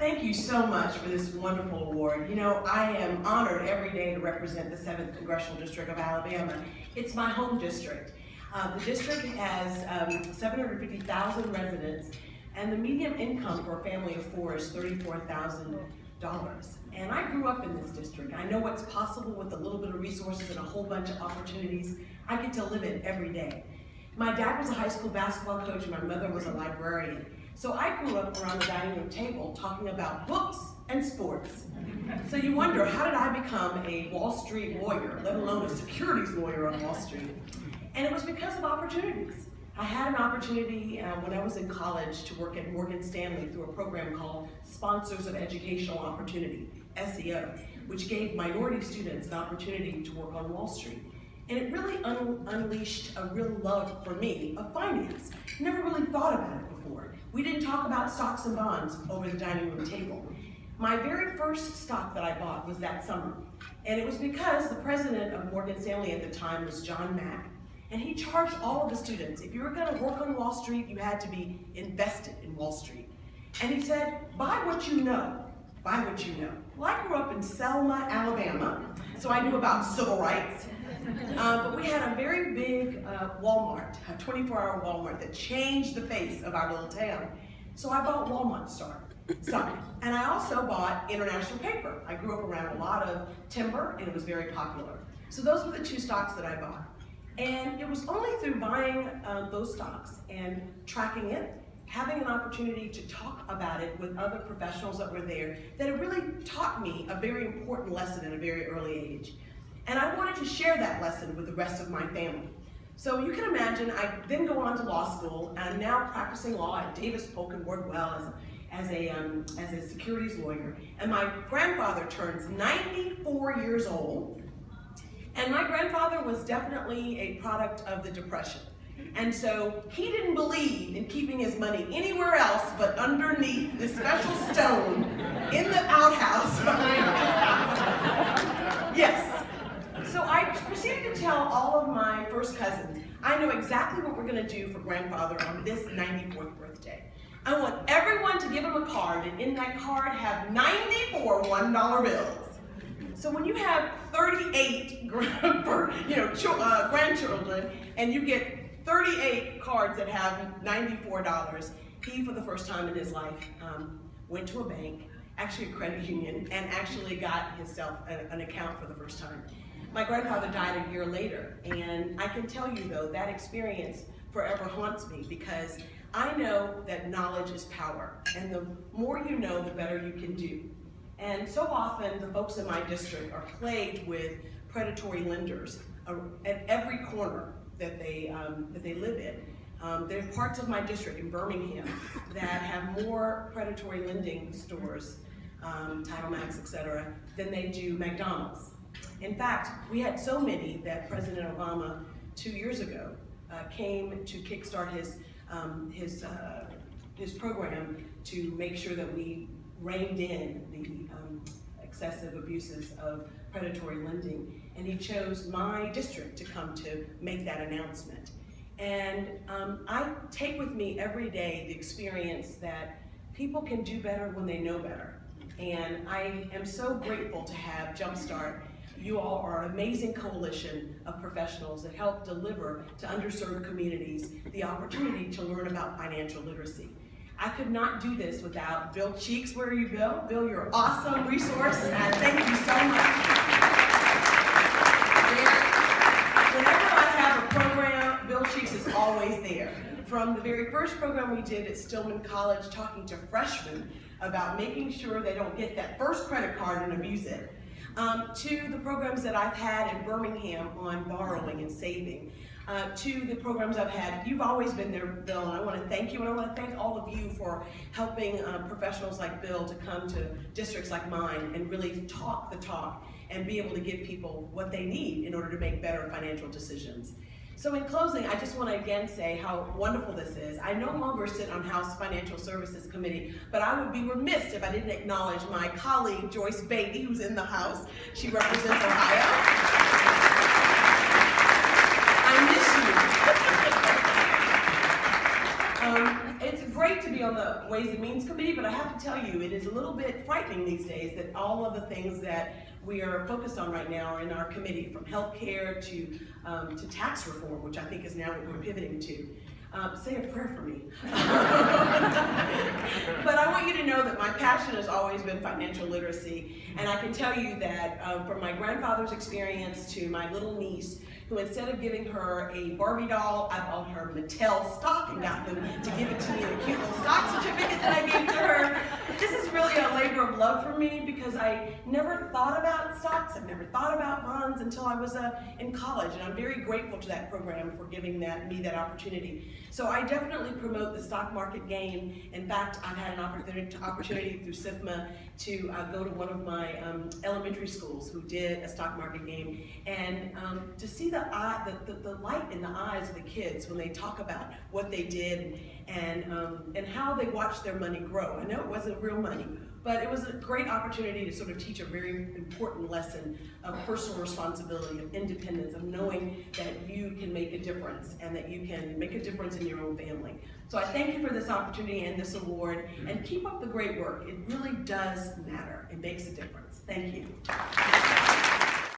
Thank you so much for this wonderful award. You know, I am honored every day to represent the 7th Congressional District of Alabama. It's my home district. The district has 750,000 residents, and the median income for a family of 4 is $34,000. And I grew up in this district. I know what's possible with a little bit of resources and a whole bunch of opportunities. I get to live it every day. My dad was a high school basketball coach and my mother was a librarian. So I grew up around the dining room table talking about books and sports. So you wonder, how did I become a Wall Street lawyer, let alone a securities lawyer on Wall Street? And it was because of opportunities. I had an opportunity when I was in college to work at Morgan Stanley through a program called Sponsors of Educational Opportunity, SEO, which gave minority students an opportunity to work on Wall Street. And it really unleashed a real love for me of finance. Never really thought about it before. We didn't talk about stocks and bonds over the dining room table. My very first stock that I bought was that summer. And it was because the president of Morgan Stanley at the time was John Mack. And he charged all of the students, if you were gonna work on Wall Street, you had to be invested in Wall Street. And he said, buy what you know, buy what you know. Well, I grew up in Selma, Alabama, so I knew about civil rights. But we had a very big Walmart, a 24-hour Walmart that changed the face of our little town. So I bought Walmart stock. And I also bought International Paper. I grew up around a lot of timber and it was very popular. So those were the 2 stocks that I bought. And it was only through buying those stocks and tracking it, having an opportunity to talk about it with other professionals that were there, that it really taught me a very important lesson at a very early age. And I wanted to share that lesson with the rest of my family. So you can imagine, I then go on to law school, and I'm now practicing law at Davis Polk and Wardwell as a securities lawyer. And my grandfather turns 94 years old. And my grandfather was definitely a product of the Depression. And so he didn't believe in keeping his money anywhere else but underneath this special stone in the outhouse behind his house. Yes. So I proceeded to tell all of my first cousins, I know exactly what we're gonna do for grandfather on this 94th birthday. I want everyone to give him a card, and in that card have 94 $1 bills. So when you have 38 grandchildren, and you get 38 cards that have $94, he, for the first time in his life, went to a bank, actually a credit union, and actually got himself an account for the first time. My grandfather died a year later, and I can tell you though, that experience forever haunts me because I know that knowledge is power, and the more you know, the better you can do. And so often, the folks in my district are plagued with predatory lenders at every corner that they live in. There are parts of my district in Birmingham that have more predatory lending stores, Title Max, etc., than they do McDonald's. In fact, we had so many that President Obama, 2 years ago, came to kickstart his program to make sure that we reined in the excessive abuses of predatory lending. And he chose my district to come to make that announcement. And I take with me every day the experience that people can do better when they know better. And I am so grateful to have Jumpstart. You all are an amazing coalition of professionals that help deliver to underserved communities the opportunity to learn about financial literacy. I could not do this without Bill Cheeks. Where are you, Bill? Bill, you're an awesome resource, and thank you so much. Whenever I have a program, Bill Cheeks is always there. From the very first program we did at Stillman College, talking to freshmen about making sure they don't get that first credit card and abuse it, to the programs that I've had in Birmingham on borrowing and saving, to the programs I've had. You've always been there, Bill, and I want to thank you, and I want to thank all of you for helping professionals like Bill to come to districts like mine and really talk the talk and be able to give people what they need in order to make better financial decisions. So in closing, I just want to again say how wonderful this is. I no longer sit on House Financial Services Committee, but I would be remiss if I didn't acknowledge my colleague, Joyce Beatty, who's in the House. She represents Ohio. I miss you. It's great to be be on the Ways and Means Committee, but I have to tell you, it is a little bit frightening these days that all of the things that we are focused on right now are in our committee, from healthcare to tax reform, which I think is now what we're pivoting to. Say a prayer for me. But I want you to know that my passion has always been financial literacy, and I can tell you that from my grandfather's experience to my little niece, who instead of giving her a Barbie doll, I bought her Mattel stock and got them to give it to me in a cute little stock certificate that I gave to her. This is really a labor of love for me because I never thought about stocks, I've never thought about bonds until I was in college, and I'm very grateful to that program for giving me that opportunity. So I definitely promote the stock market game. In fact, I've had an opportunity through SIFMA to go to one of my elementary schools who did a stock market game, and to see the light in the eyes of the kids when they talk about what they did and how they watched their money grow. I know it wasn't real money, but it was a great opportunity to sort of teach a very important lesson of personal responsibility, of independence, of knowing that you can make a difference and that you can make a difference in your own family. So I thank you for this opportunity and this award, and keep up the great work. It really does matter. It makes a difference. Thank you.